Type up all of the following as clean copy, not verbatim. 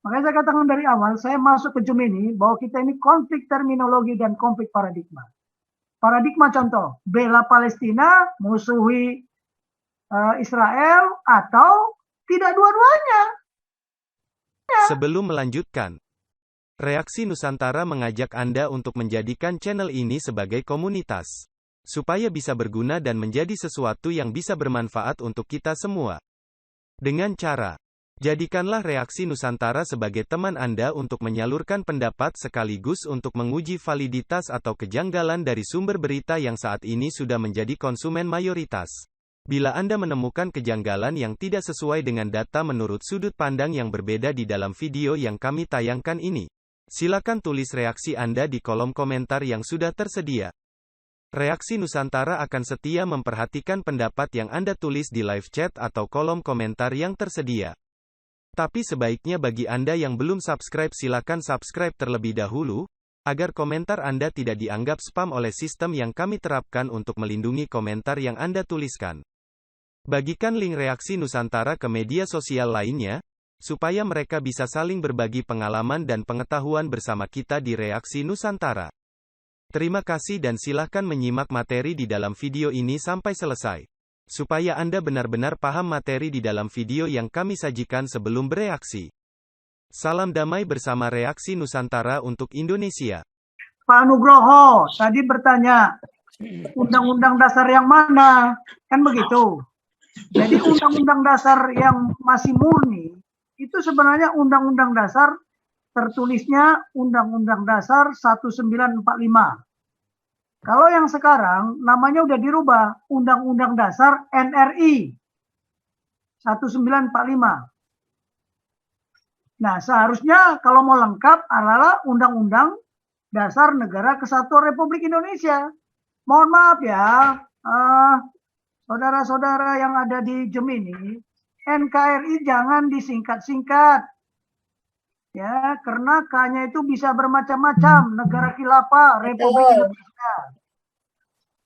Makanya saya katakan dari awal, saya masuk ke Zoom ini, bahwa kita ini konflik terminologi dan konflik paradigma. Paradigma contoh, bela Palestina, musuhi Israel, atau tidak dua-duanya. Sebelum melanjutkan, Reaksi Nusantara mengajak Anda untuk menjadikan channel ini sebagai komunitas, supaya bisa berguna dan menjadi sesuatu yang bisa bermanfaat untuk kita semua. Dengan cara, jadikanlah Reaksi Nusantara sebagai teman Anda untuk menyalurkan pendapat sekaligus untuk menguji validitas atau kejanggalan dari sumber berita yang saat ini sudah menjadi konsumen mayoritas. Bila Anda menemukan kejanggalan yang tidak sesuai dengan data menurut sudut pandang yang berbeda di dalam video yang kami tayangkan ini, silakan tulis reaksi Anda di kolom komentar yang sudah tersedia. Reaksi Nusantara akan setia memperhatikan pendapat yang Anda tulis di live chat atau kolom komentar yang tersedia. Tapi sebaiknya bagi Anda yang belum subscribe, silakan subscribe terlebih dahulu, agar komentar Anda tidak dianggap spam oleh sistem yang kami terapkan untuk melindungi komentar yang Anda tuliskan. Bagikan link Reaksi Nusantara ke media sosial lainnya, supaya mereka bisa saling berbagi pengalaman dan pengetahuan bersama kita di Reaksi Nusantara. Terima kasih dan silahkan menyimak materi di dalam video ini sampai selesai, supaya Anda benar-benar paham materi di dalam video yang kami sajikan sebelum bereaksi. Salam damai bersama Reaksi Nusantara untuk Indonesia. Pak Nugroho tadi bertanya, undang-undang dasar yang mana? Kan begitu. Jadi undang-undang dasar yang masih murni, itu sebenarnya undang-undang dasar tertulisnya Undang-Undang Dasar 1945. Kalau yang sekarang namanya udah dirubah Undang-Undang Dasar NRI 1945. Nah, seharusnya kalau mau lengkap adalah Undang-Undang Dasar Negara Kesatuan Republik Indonesia. Mohon maaf ya, saudara-saudara yang ada di Zoom ini, NKRI jangan disingkat-singkat. Ya, karena K-nya itu bisa bermacam-macam, negara khilafah, Republik Indonesia.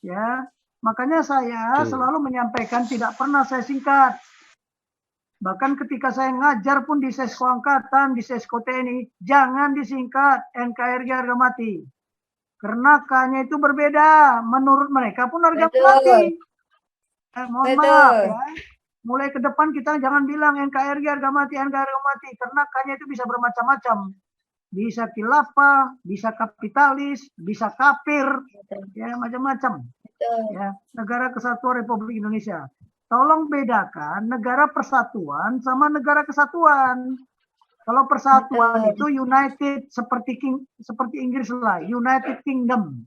Ya, makanya saya selalu menyampaikan tidak pernah saya singkat. Bahkan ketika saya ngajar pun di Sesko Angkatan, di Sesko TNI, jangan disingkat NKRI harga mati. Karena K-nya itu berbeda, menurut mereka pun harga mati. Mohon maaf ya. Mulai ke depan kita jangan bilang NKRI harga mati, karena K-nya itu bisa bermacam-macam. Bisa khilafah, bisa kapitalis, bisa kafir, ya macam-macam. Ya, Negara Kesatuan Republik Indonesia. Tolong bedakan negara persatuan sama negara kesatuan. Kalau persatuan itu United, seperti Inggris lah, United Kingdom.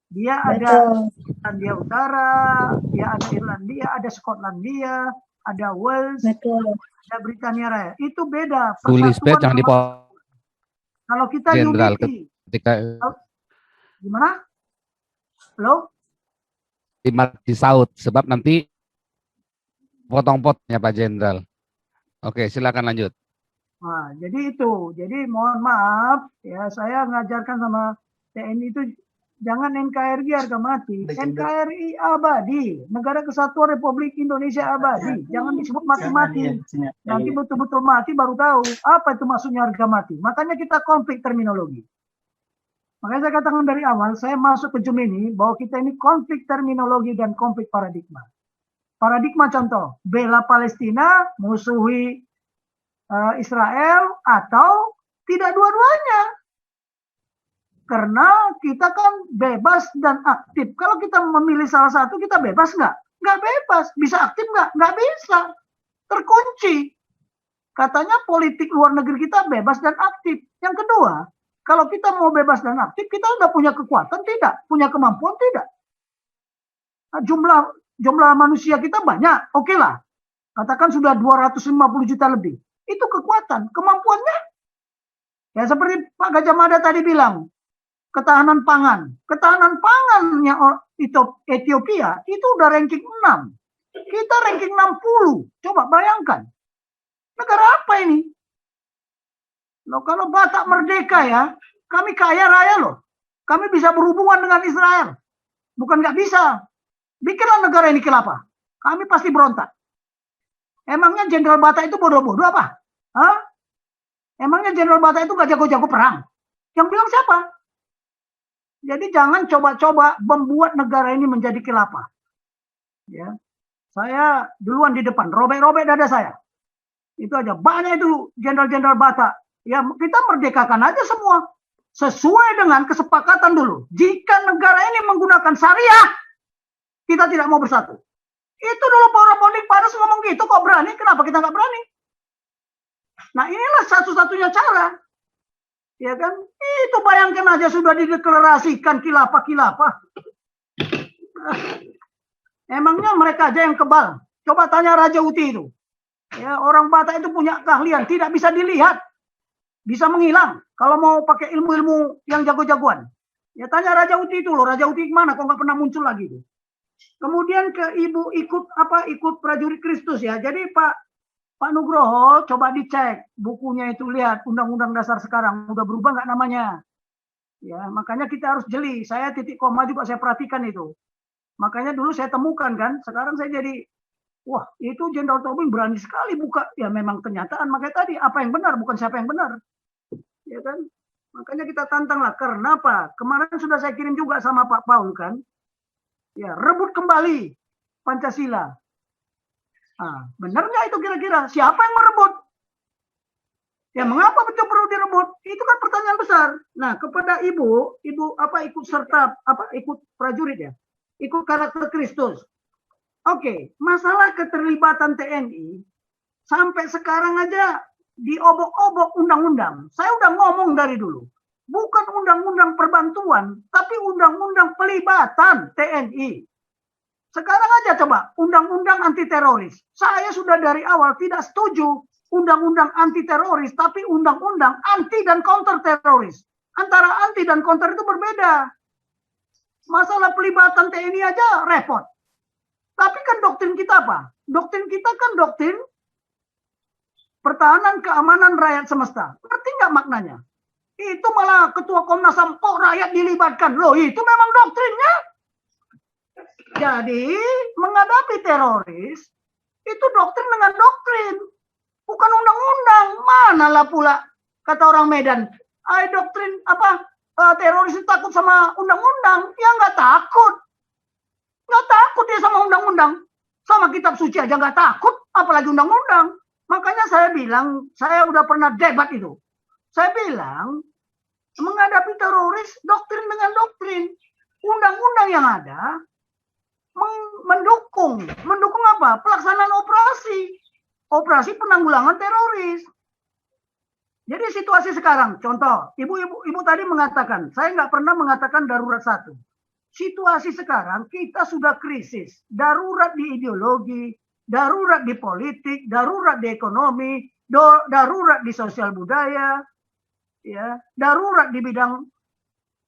Dia ada Irlandia Utara, dia ada Irlandia, ada Skotlandia, ada Wales, ada Britania Raya. Itu beda. Tulis jangan dipotong. Kalau kita Jenderal unity, ketika gimana? Halo? Disaut sebab nanti potong-potongnya Pak Jenderal. Oke, silakan lanjut. Nah, jadi itu. Jadi mohon maaf ya, saya ngajarkan sama TNI itu jangan NKRI harga mati. NKRI abadi, Negara Kesatuan Republik Indonesia abadi. Jangan disebut mati-mati. Nanti betul-betul mati baru tahu apa itu maksudnya harga mati. Makanya kita konflik terminologi. Makanya saya katakan dari awal, saya masuk ke Zoom ini bahwa kita ini konflik terminologi dan konflik paradigma. Paradigma contoh, bela Palestina, musuhi Israel, atau tidak dua-duanya. Karena kita kan bebas dan aktif. Kalau kita memilih salah satu, kita bebas nggak? Nggak bebas. Bisa aktif nggak? Nggak bisa. Terkunci. Katanya politik luar negeri kita bebas dan aktif. Yang kedua, kalau kita mau bebas dan aktif, kita udah punya kekuatan tidak? Punya kemampuan tidak? Nah, jumlah manusia kita banyak, oke lah. Katakan sudah 250 juta lebih. Itu kekuatan. Kemampuannya? Ya seperti Pak Gajah Mada tadi bilang, ketahanan pangan. Ketahanan pangannya Ethiopia itu udah ranking 6. Kita ranking 60. Coba bayangkan. Negara apa ini? Loh, kalau Batak merdeka ya, kami kaya raya loh. Kami bisa berhubungan dengan Israel. Bukan nggak bisa. Bikinlah negara ini khilafah. Kami pasti berontak. Emangnya Jenderal Batak itu bodoh-bodoh apa? Hah? Emang Emangnya Jenderal Bata itu gak jago-jago perang? Yang bilang siapa? Jadi jangan coba-coba membuat negara ini menjadi khilafah. Ya, saya duluan di depan, robek-robek dada saya. Itu aja. Banyak itu Jenderal-Jenderal Bata. Ya, kita merdekakan aja semua. Sesuai dengan kesepakatan dulu. Jika negara ini menggunakan syariah, kita tidak mau bersatu. Itu dulu para Ponding Padas ngomong gitu, kok berani? Kenapa kita nggak berani? Nah, inilah satu-satunya cara. Ya kan? Itu bayangkan aja sudah dideklarasikan khilafah-khilafah. Emangnya mereka aja yang kebal. Coba tanya Raja Uti itu. Ya, orang Batak itu punya keahlian, tidak bisa dilihat. Bisa menghilang kalau mau pakai ilmu-ilmu yang jago-jagoan. Ya tanya Raja Uti itu loh, Raja Uti kemana? Kok nggak pernah muncul lagi itu. Kemudian ke ibu ikut prajurit Kristus ya. Jadi Pak Nugroho coba dicek bukunya itu, lihat Undang-Undang Dasar sekarang udah berubah nggak namanya. Ya, makanya kita harus jeli. Saya titik koma juga saya perhatikan itu. Makanya dulu saya temukan kan, sekarang saya jadi wah, itu Jenderal Tobing berani sekali buka. Ya memang kenyataan, makanya tadi apa yang benar bukan siapa yang benar. Ya kan? Makanya kita tantang lah. Kenapa? Kemarin sudah saya kirim juga sama Pak Paul kan. Ya, rebut kembali Pancasila. Nah, benar nggak itu kira-kira? Siapa yang merebut? Ya, mengapa betul perlu direbut? Itu kan pertanyaan besar. Nah, kepada ibu ikut prajurit ya, ikut karakter Kristus. Oke, masalah keterlibatan TNI sampai sekarang aja diobok-obok undang-undang. Saya udah ngomong dari dulu. Bukan undang-undang perbantuan, tapi undang-undang pelibatan TNI. Sekarang aja coba, undang-undang anti teroris. Saya sudah dari awal tidak setuju undang-undang anti teroris, tapi undang-undang anti dan counter teroris. Antara anti dan counter itu berbeda. Masalah pelibatan TNI aja repot. Tapi kan doktrin kita apa? Doktrin kita kan doktrin pertahanan keamanan rakyat semesta. Ngerti nggak maknanya? Itu malah ketua Komnas HAM, kok rakyat dilibatkan? Loh, itu memang doktrinnya. Jadi, menghadapi teroris, itu doktrin dengan doktrin. Bukan undang-undang. Manalah pula, kata orang Medan, doktrin teroris itu takut sama undang-undang. Ya nggak takut. Nggak takut dia sama undang-undang. Sama kitab suci aja nggak takut, apalagi undang-undang. Makanya saya bilang, saya udah pernah debat itu. Saya bilang, menghadapi teroris, doktrin dengan doktrin. Undang-undang yang ada, mendukung apa? Pelaksanaan operasi penanggulangan teroris. Jadi situasi sekarang, contoh, ibu tadi mengatakan, saya nggak pernah mengatakan darurat satu. Situasi sekarang kita sudah krisis, darurat di ideologi, darurat di politik, darurat di ekonomi, darurat di sosial budaya, ya, darurat di bidang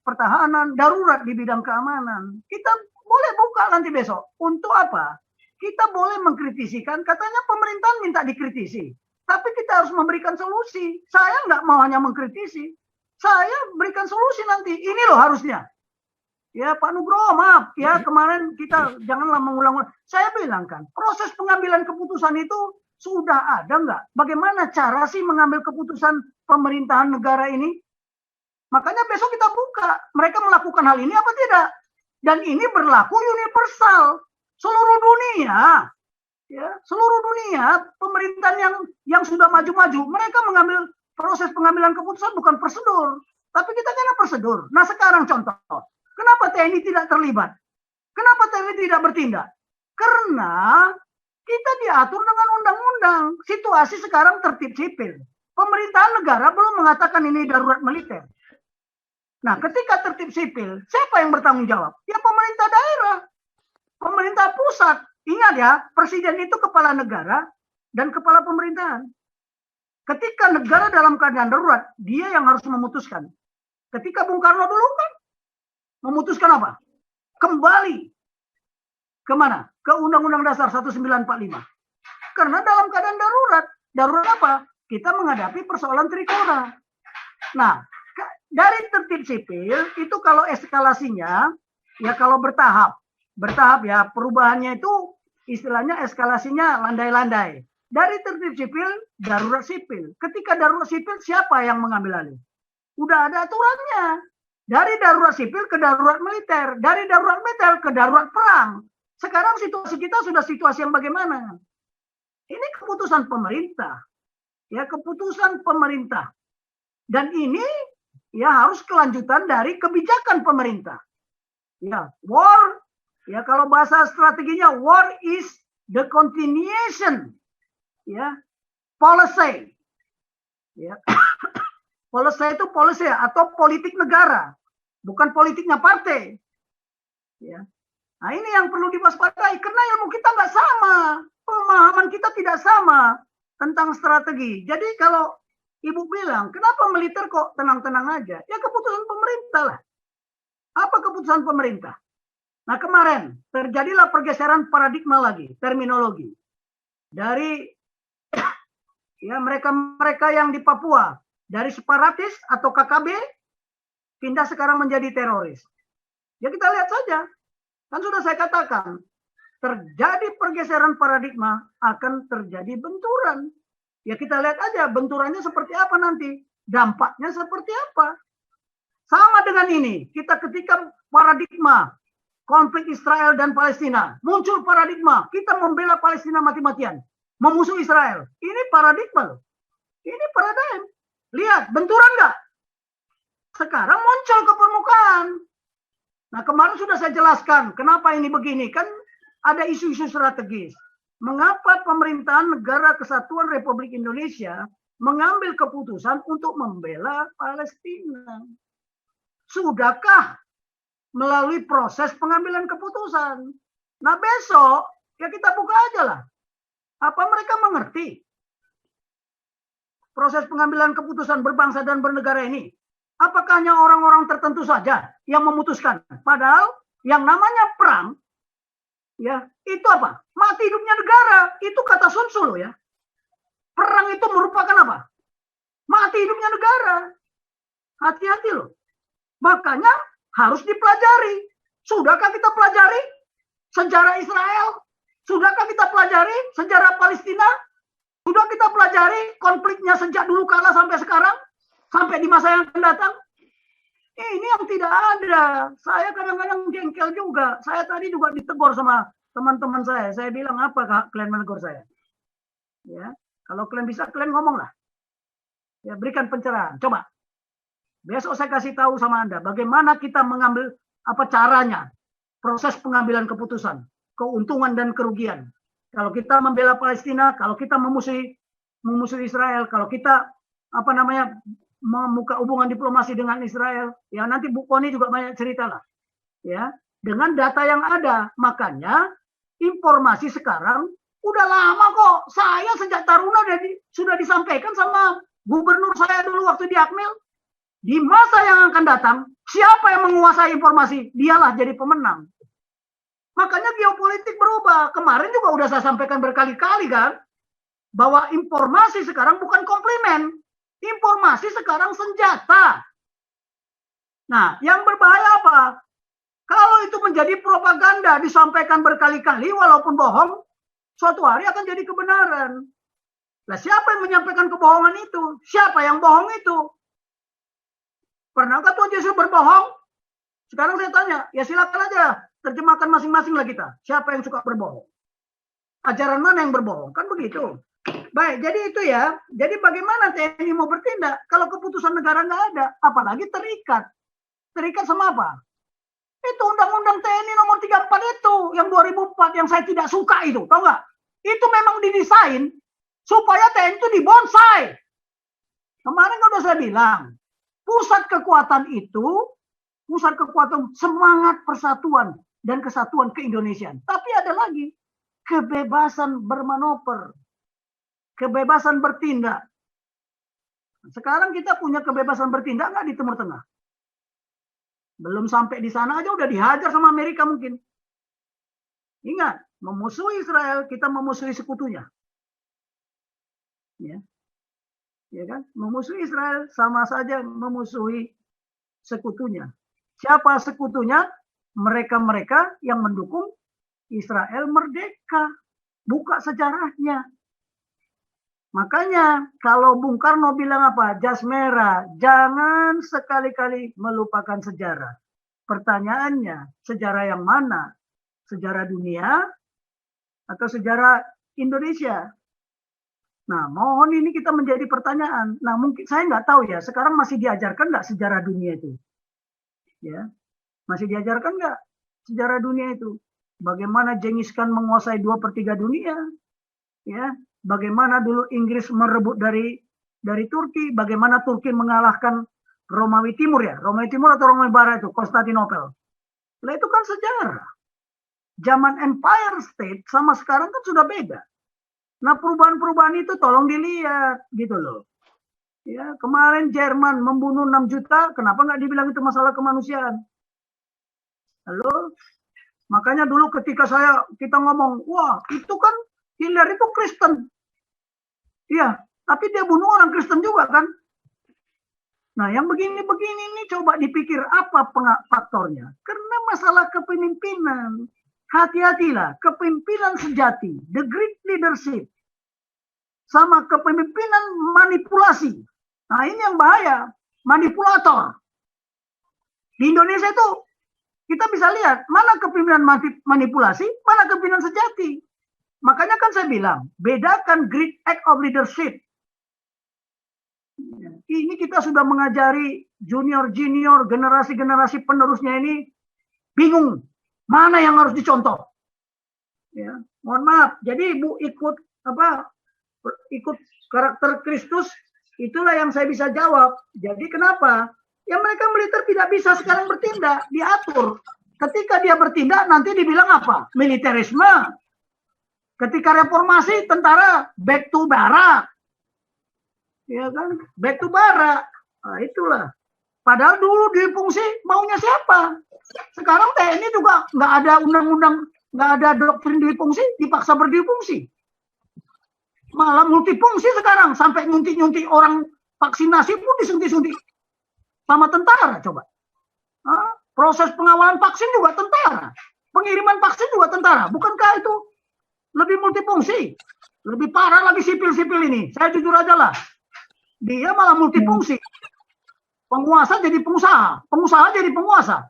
pertahanan, darurat di bidang keamanan. Kita boleh buka nanti besok. Untuk apa? Kita boleh mengkritisikan, katanya pemerintahan minta dikritisi. Tapi kita harus memberikan solusi. Saya nggak mau hanya mengkritisi. Saya berikan solusi nanti. Ini loh harusnya. Ya Pak Nugroho, maaf ya, kemarin kita janganlah mengulang-ulang. Saya bilang kan, proses pengambilan keputusan itu sudah ada nggak? Bagaimana cara sih mengambil keputusan pemerintahan negara ini? Makanya besok kita buka, mereka melakukan hal ini apa tidak? Dan ini berlaku universal, seluruh dunia, ya, seluruh dunia pemerintahan yang sudah maju-maju, mereka mengambil proses pengambilan keputusan bukan prosedur, tapi kita kan prosedur. Nah sekarang contoh, kenapa TNI tidak terlibat? Kenapa TNI tidak bertindak? Karena kita diatur dengan undang-undang. Situasi sekarang tertib sipil. Pemerintahan negara belum mengatakan ini darurat militer. Nah, ketika tertib sipil, siapa yang bertanggung jawab? Ya pemerintah daerah, pemerintah pusat. Ingat ya, presiden itu kepala negara dan kepala pemerintahan. Ketika negara dalam keadaan darurat, dia yang harus memutuskan. Ketika Bung Karno dulu kan, memutuskan apa? Kembali kemana? Ke Undang-Undang Dasar 1945. Karena dalam keadaan darurat. Darurat apa? Kita menghadapi persoalan trikora. Nah, dari tertib sipil itu kalau eskalasinya, ya kalau bertahap ya perubahannya itu istilahnya eskalasinya landai-landai. Dari tertib sipil, darurat sipil. Ketika darurat sipil, siapa yang mengambil alih? Udah ada aturannya. Dari darurat sipil ke darurat militer. Dari darurat militer ke darurat perang. Sekarang situasi kita sudah situasi yang bagaimana? Ini keputusan pemerintah. Ya, keputusan pemerintah. Dan ini ya harus kelanjutan dari kebijakan pemerintah. Ya, war, ya kalau bahasa strateginya, war is the continuation, ya, policy. Ya. Policy itu policy atau politik negara, bukan politiknya partai. Ya. Nah ini yang perlu diwaspadai karena ilmu kita nggak sama, pemahaman kita tidak sama tentang strategi. Jadi kalau Ibu bilang, kenapa militer kok tenang-tenang aja? Ya keputusan pemerintah lah. Apa keputusan pemerintah? Nah kemarin terjadilah pergeseran paradigma lagi, terminologi. Dari ya mereka-mereka yang di Papua, dari separatis atau KKB, pindah sekarang menjadi teroris. Ya kita lihat saja. Kan sudah saya katakan, terjadi pergeseran paradigma akan terjadi benturan. Ya kita lihat aja benturannya seperti apa nanti. Dampaknya seperti apa. Sama dengan ini, kita ketika paradigma konflik Israel dan Palestina, muncul paradigma, kita membela Palestina mati-matian, memusuhi Israel. Ini paradigma loh. Ini paradigma. Lihat, benturan nggak? Sekarang muncul ke permukaan. Nah, kemarin sudah saya jelaskan kenapa ini begini. Kan ada isu-isu strategis. Mengapa pemerintahan Negara Kesatuan Republik Indonesia mengambil keputusan untuk membela Palestina? Sudahkah melalui proses pengambilan keputusan? Nah, besok ya kita buka aja lah. Apa mereka mengerti proses pengambilan keputusan berbangsa dan bernegara ini? Apakah hanya orang-orang tertentu saja yang memutuskan? Padahal yang namanya perang, ya itu apa? Mati hidupnya negara. Itu kata Sun Tzu loh ya. Perang itu merupakan apa? Mati hidupnya negara. Hati-hati loh. Makanya harus dipelajari. Sudahkah kita pelajari sejarah Israel? Sudahkah kita pelajari sejarah Palestina? Sudah kita pelajari konfliknya sejak dulu kala sampai sekarang? Sampai di masa yang akan datang? Ini yang tidak ada. Saya kadang-kadang jengkel juga. Saya tadi juga ditegur sama teman-teman saya. Saya bilang, apa kalian menegur saya? Ya, kalau kalian bisa, kalian ngomong lah. Ya, berikan pencerahan. Coba. Besok saya kasih tahu sama Anda bagaimana kita mengambil apa caranya proses pengambilan keputusan, keuntungan dan kerugian. Kalau kita membela Palestina, kalau kita memusuhi Israel, kalau kita membuka hubungan diplomasi dengan Israel, ya nanti Bu Koni juga banyak cerita lah, ya dengan data yang ada. Makanya informasi sekarang udah lama kok. Saya sejak Taruna sudah disampaikan sama gubernur saya dulu waktu di Akmil. Di masa yang akan datang, siapa yang menguasai informasi, dialah jadi pemenang. Makanya geopolitik berubah. Kemarin juga udah saya sampaikan berkali-kali kan, bahwa informasi sekarang bukan komplimen. Informasi sekarang senjata. Nah, yang berbahaya apa? Kalau itu menjadi propaganda, disampaikan berkali-kali walaupun bohong, suatu hari akan jadi kebenaran. Nah, siapa yang menyampaikan kebohongan itu? Siapa yang bohong itu? Pernahkah Tuhan Yesus berbohong? Sekarang saya tanya, ya silakan aja terjemahkan masing-masing lah kita. Siapa yang suka berbohong? Ajaran mana yang berbohong? Kan begitu. Baik, jadi itu ya. Jadi bagaimana TNI mau bertindak kalau keputusan negara nggak ada, apalagi terikat. Terikat sama apa? Itu Undang-Undang TNI nomor 34 itu, yang 2004, yang saya tidak suka itu, tahu nggak? Itu memang didesain supaya TNI itu dibonsai. Kemarin kan udah saya bilang, pusat kekuatan itu, pusat kekuatan semangat persatuan dan kesatuan keindonesiaan. Tapi ada lagi, kebebasan bermanuver. Kebebasan bertindak. Sekarang kita punya kebebasan bertindak nggak di Timur Tengah? Belum sampai di sana aja udah dihajar sama Amerika mungkin. Ingat, memusuhi Israel, kita memusuhi sekutunya. Ya. Ya kan? Memusuhi Israel sama saja memusuhi sekutunya. Siapa sekutunya? Mereka-mereka yang mendukung Israel merdeka. Buka sejarahnya. Makanya kalau Bung Karno bilang apa? Jas merah, jangan sekali-kali melupakan sejarah. Pertanyaannya, sejarah yang mana? Sejarah dunia atau sejarah Indonesia? Nah, mohon ini kita menjadi pertanyaan. Nah, mungkin saya nggak tahu ya, sekarang masih diajarkan nggak sejarah dunia itu? Ya, masih diajarkan nggak sejarah dunia itu? Bagaimana Genghis Khan menguasai 2/3 dunia? Ya, bagaimana dulu Inggris merebut dari Turki? Bagaimana Turki mengalahkan Romawi Timur ya? Romawi Timur atau Romawi Barat itu? Konstantinopel. Nah, itu kan sejarah. Zaman Empire State sama sekarang kan sudah beda. Nah, perubahan-perubahan itu tolong dilihat gitu loh. Ya, kemarin Jerman membunuh 6 juta, kenapa nggak dibilang itu masalah kemanusiaan? Halo? Makanya dulu ketika kita ngomong, wah itu kan Hitler itu Kristen. Iya, tapi dia bunuh orang Kristen juga kan? Nah, yang begini-begini ini coba dipikir apa faktornya. Karena masalah kepemimpinan. Hati-hatilah, kepemimpinan sejati, the great leadership, sama kepemimpinan manipulasi. Nah, ini yang bahaya, manipulator. Di Indonesia itu kita bisa lihat mana kepemimpinan manipulasi, mana kepemimpinan sejati. Makanya kan saya bilang, bedakan great act of leadership. Ini kita sudah mengajari junior, generasi-generasi penerusnya ini bingung mana yang harus dicontoh. Ya, mohon maaf. Jadi Ibu ikut karakter Kristus, itulah yang saya bisa jawab. Jadi kenapa? Ya mereka militer tidak bisa sekarang bertindak, diatur. Ketika dia bertindak nanti dibilang apa? Militerisme. Ketika reformasi tentara back to barak. Ya kan? Back to barak. Nah, itulah. Padahal dulu di fungsi maunya siapa? Sekarang TNI juga nggak ada undang-undang, nggak ada doktrin di fungsi, dipaksa berdifungsi. Malah multifungsi sekarang, sampai nyuntik-nyuntik orang vaksinasi pun disuntik-suntik sama tentara coba. Proses pengawalan vaksin juga tentara, pengiriman vaksin juga tentara. Bukankah itu lebih multifungsi? Lebih parah lagi sipil-sipil ini. Saya jujur aja lah, dia malah multifungsi. Penguasa jadi pengusaha, pengusaha jadi penguasa.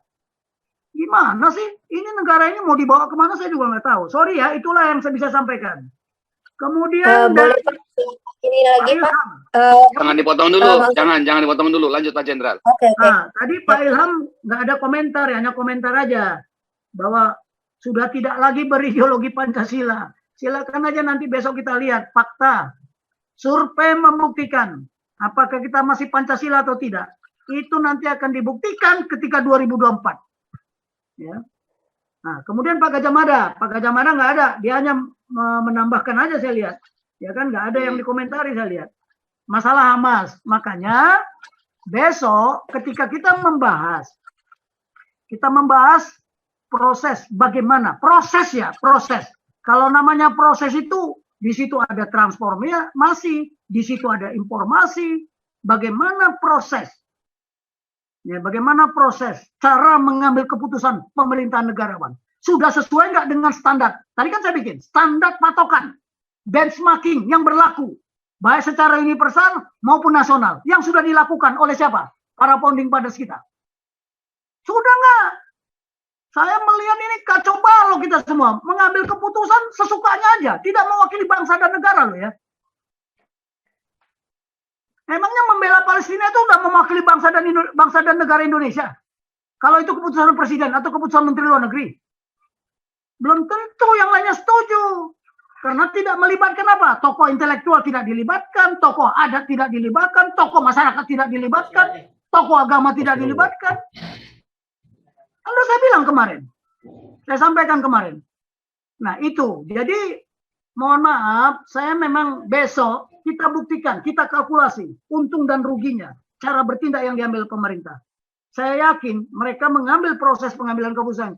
Gimana sih? Ini negara ini mau dibawa kemana saya juga nggak tahu. Sorry ya, itulah yang saya bisa sampaikan. Kemudian boleh ini lagi Pak. Jangan dipotong dulu, jangan dipotong dulu. Lanjut Pak Jenderal. Oke. Nah, tadi Pak Ilham nggak ada komentar, hanya komentar aja bahwa sudah tidak lagi berideologi Pancasila. Silakan aja nanti besok kita lihat fakta. Survei membuktikan apakah kita masih Pancasila atau tidak. Itu nanti akan dibuktikan ketika 2024. Ya. Nah, kemudian Pak Gajah Mada nggak ada, dia hanya menambahkan aja saya lihat, ya kan nggak ada yang dikomentari saya lihat. Masalah Hamas, makanya besok ketika kita membahas proses bagaimana proses. Kalau namanya proses itu di situ ada transformasi, di situ ada informasi, bagaimana proses. Ya, bagaimana proses cara mengambil keputusan pemerintahan negarawan sudah sesuai nggak dengan standar? Tadi kan saya bikin standar patokan benchmarking yang berlaku baik secara universal maupun nasional yang sudah dilakukan oleh siapa? Para founding fathers kita. Sudah nggak? Saya melihat ini kacau balau kita semua mengambil keputusan sesukanya aja, tidak mewakili bangsa dan negara loh ya. Emangnya membela Palestina itu udah mewakili bangsa dan negara Indonesia? Kalau itu keputusan presiden atau keputusan menteri luar negeri? Belum tentu yang lainnya setuju. Karena tidak melibatkan apa? Tokoh intelektual tidak dilibatkan, tokoh adat tidak dilibatkan, tokoh masyarakat tidak dilibatkan, tokoh agama tidak dilibatkan. Anda saya bilang kemarin. Saya sampaikan kemarin. Nah itu, jadi mohon maaf, saya memang besok kita buktikan, kita kalkulasi untung dan ruginya, cara bertindak yang diambil pemerintah. Saya yakin mereka mengambil proses pengambilan keputusan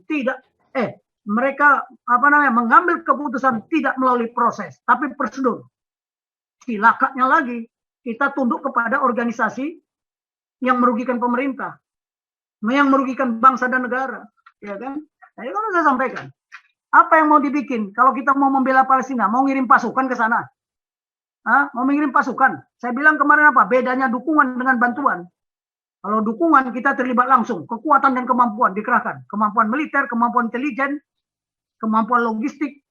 mereka mengambil keputusan tidak melalui proses, tapi prosedur. Cilakanya lagi, kita tunduk kepada organisasi yang merugikan pemerintah, yang merugikan bangsa dan negara, ya kan? Nah, itu kan saya sampaikan. Apa yang mau dibikin? Kalau kita mau membela Palestina, mau ngirim pasukan ke sana, Mau mengirim pasukan. Saya bilang kemarin apa? Bedanya dukungan dengan bantuan. Kalau dukungan kita terlibat langsung, kekuatan dan kemampuan dikerahkan, kemampuan militer, kemampuan intelijen, kemampuan logistik,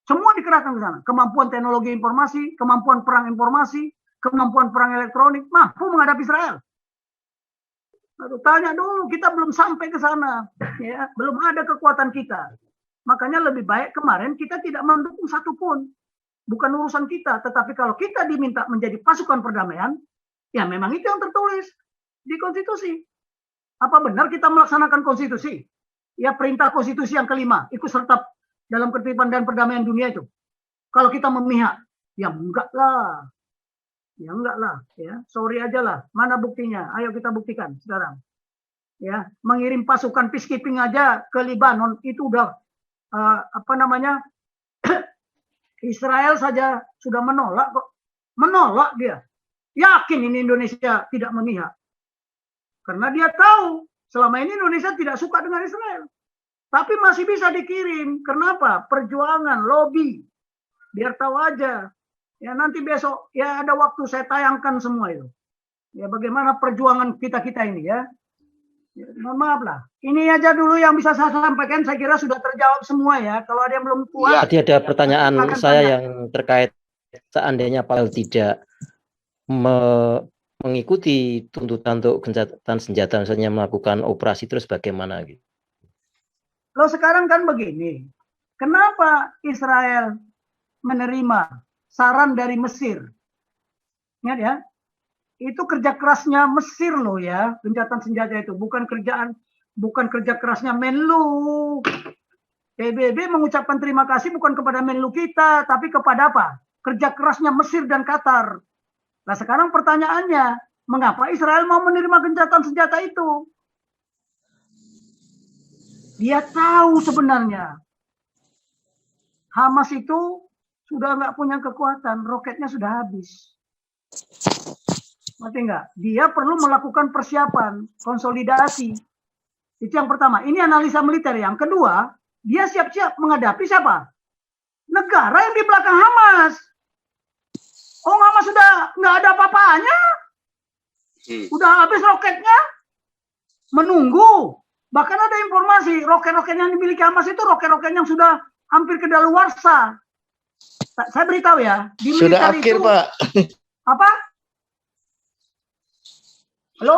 semua dikerahkan ke sana. Kemampuan teknologi informasi, kemampuan perang informasi, kemampuan perang elektronik, mampu menghadapi Israel. Lalu tanya dulu, kita belum sampai ke sana, ya, belum ada kekuatan kita. Makanya lebih baik kemarin kita tidak mendukung satupun, bukan urusan kita. Tetapi kalau kita diminta menjadi pasukan perdamaian, ya memang itu yang tertulis di konstitusi. Apa benar kita melaksanakan konstitusi? Ya perintah konstitusi yang kelima, ikut serta dalam ketertiban dan perdamaian dunia itu. Kalau kita memihak, ya enggak lah. Ya enggak lah, ya. Sorry aja lah. Mana buktinya? Ayo kita buktikan sekarang. Ya, mengirim pasukan peacekeeping aja ke Libanon itu udah Israel saja sudah menolak kok. Menolak dia. Yakin ini Indonesia tidak memihak. Karena dia tahu selama ini Indonesia tidak suka dengan Israel. Tapi masih bisa dikirim. Kenapa? Perjuangan, lobby. Biar tahu aja. Ya nanti besok ya ada waktu saya tayangkan semua itu. Ya bagaimana perjuangan kita-kita ini ya. Mohon maaf lah. Ini aja dulu yang bisa saya sampaikan. Saya kira sudah terjawab semua ya. Kalau ada yang belum puas. Tadi ada pertanyaan saya tanya. yang terkait seandainya Pak tidak mengikuti tuntutan untuk gencatan senjata, misalnya melakukan operasi, terus bagaimana gitu? Kalau sekarang kan begini. Kenapa Israel menerima saran dari Mesir? Ingat ya. Itu kerja kerasnya Mesir loh ya, gencatan senjata itu. Bukan kerja kerasnya Menlu. PBB mengucapkan terima kasih bukan kepada Menlu kita, tapi kepada apa? Kerja kerasnya Mesir dan Qatar. Nah sekarang pertanyaannya, mengapa Israel mau menerima gencatan senjata itu? Dia tahu sebenarnya Hamas itu sudah nggak punya kekuatan, roketnya sudah habis. Ngerti nggak? Dia perlu melakukan persiapan, konsolidasi. Itu yang pertama. Ini analisa militer. Yang kedua, dia siap-siap menghadapi siapa? Negara yang di belakang Hamas. Oh, Hamas sudah nggak ada apa-apanya. Udah habis roketnya. Menunggu. Bahkan ada informasi, roket-roket yang dimiliki Hamas itu roket-roket yang sudah hampir kedaluarsa. Saya beritahu ya. Di sudah akhir, itu, Pak. Apa? Halo?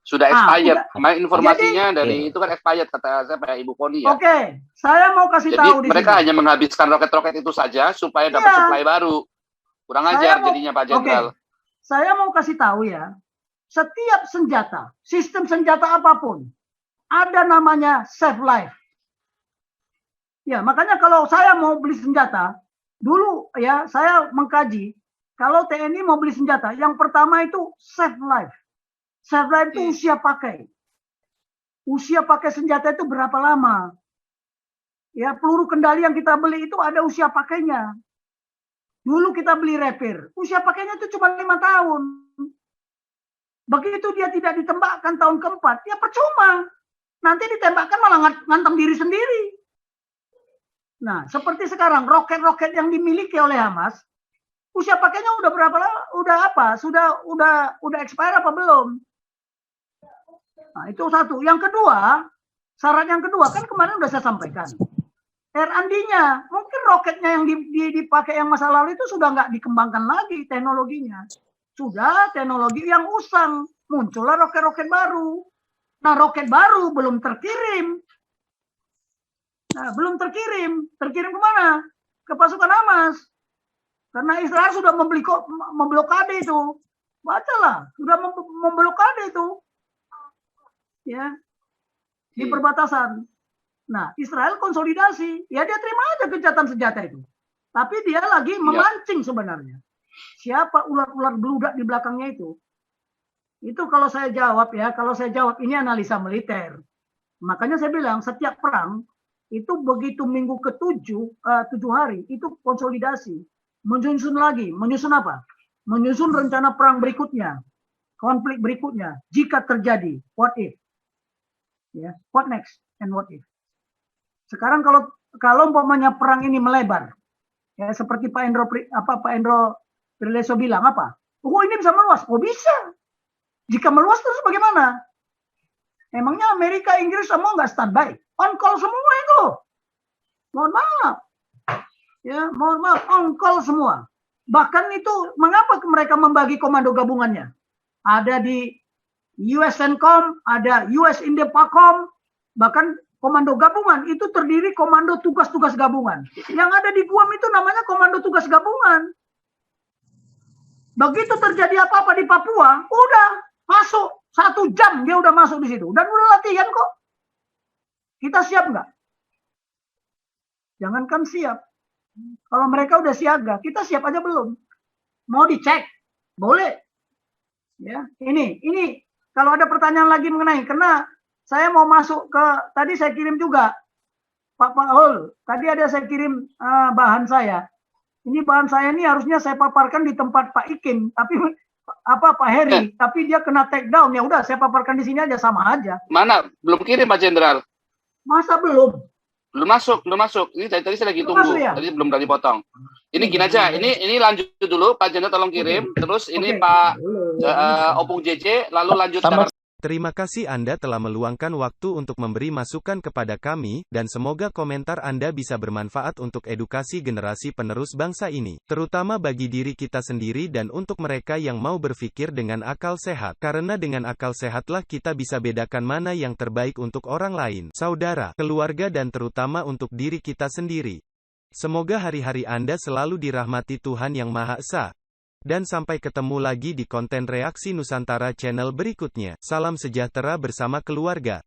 Sudah expired. Kemarin informasinya dari itu kan expired, kata saya Pak Ibu Koni ya. Oke, saya mau kasih tahu di mereka sini. hanya menghabiskan roket-roket itu saja supaya dapat supply baru. Kurang ajar jadinya Pak Jenderal. Saya mau kasih tahu ya, setiap senjata, sistem senjata apapun, ada namanya save life. Ya, makanya kalau saya mau beli senjata, dulu ya saya mengkaji, kalau TNI mau beli senjata, yang pertama itu save life. Save life itu usia pakai. Usia pakai senjata itu berapa lama? Ya, peluru kendali yang kita beli itu ada usia pakainya. Dulu kita beli repair, usia pakainya itu cuma 5 tahun. Begitu dia tidak ditembakkan tahun keempat, ya percuma. Nanti ditembakkan malah ngantem diri sendiri. Nah, seperti sekarang roket-roket yang dimiliki oleh Hamas, usia pakainya udah berapa lama? Udah apa? Udah expire apa belum? Nah, itu satu. Yang kedua, syarat yang kedua kan kemarin udah saya sampaikan. R&D-nya, mungkin roketnya yang dipakai yang masa lalu itu sudah nggak dikembangkan lagi teknologinya. Sudah teknologi yang usang, muncullah roket-roket baru. Nah, roket baru belum terkirim. Nah, belum terkirim. Terkirim kemana? Ke pasukan Hamas. Karena Israel sudah memblokade itu. Bacalah, sudah memblokade itu. Ya. Di perbatasan. Nah, Israel konsolidasi. Ya dia terima aja gencatan senjata itu. Tapi dia lagi memancing sebenarnya. Siapa ular-ular beludak di belakangnya itu? Itu kalau saya jawab ya, kalau saya jawab ini analisa militer. Makanya saya bilang setiap perang itu begitu minggu ke-7, 7 hari itu konsolidasi. Menyusun lagi, menyusun apa? Menyusun rencana perang berikutnya, konflik berikutnya. Jika terjadi, what if? Ya, what next and what if? Sekarang kalau umpamanya perang ini melebar, ya seperti Pak Endro Berleso bilang apa? Oh ini bisa meluas. Oh bisa. Jika meluas terus bagaimana? Emangnya Amerika, Inggris semua nggak standby? On call semua itu. Mohon maaf. Ya, mohon maaf, on call semua. Bahkan itu mengapa mereka membagi komando gabungannya? Ada di US CENTCOM, ada US Indepacom, bahkan komando gabungan itu terdiri komando tugas-tugas gabungan. Yang ada di Guam itu namanya komando tugas gabungan. Begitu terjadi apa-apa di Papua, udah masuk 1 jam dia udah masuk di situ. Dan udah latihan kok. Kita siap nggak? Jangankan siap. Kalau mereka udah siaga, kita siap aja belum. Mau dicek, boleh. Ya, ini kalau ada pertanyaan lagi mengenai, karena saya mau masuk ke, tadi saya kirim juga, Pak Paul, tadi ada saya kirim bahan saya. Ini bahan saya ini harusnya saya paparkan di tempat Pak Ikin, tapi Pak Heri, tapi dia kena take down. Ya udah, saya paparkan di sini aja, sama aja. Mana? Belum kirim Pak Jenderal. Masa belum? Belum masuk. Ini tadi saya lagi tunggu. Ya? Tadi belum dari potong. Ini gini aja. Ini lanjut dulu Pak Jenderal, tolong kirim. Terus ini Pak Opung JJ, lalu lanjut. Terima kasih Anda telah meluangkan waktu untuk memberi masukan kepada kami, dan semoga komentar Anda bisa bermanfaat untuk edukasi generasi penerus bangsa ini, terutama bagi diri kita sendiri dan untuk mereka yang mau berpikir dengan akal sehat. Karena dengan akal sehatlah kita bisa bedakan mana yang terbaik untuk orang lain, saudara, keluarga dan terutama untuk diri kita sendiri. Semoga hari-hari Anda selalu dirahmati Tuhan Yang Maha Esa. Dan sampai ketemu lagi di konten Reaksi Nusantara channel berikutnya. Salam sejahtera bersama keluarga.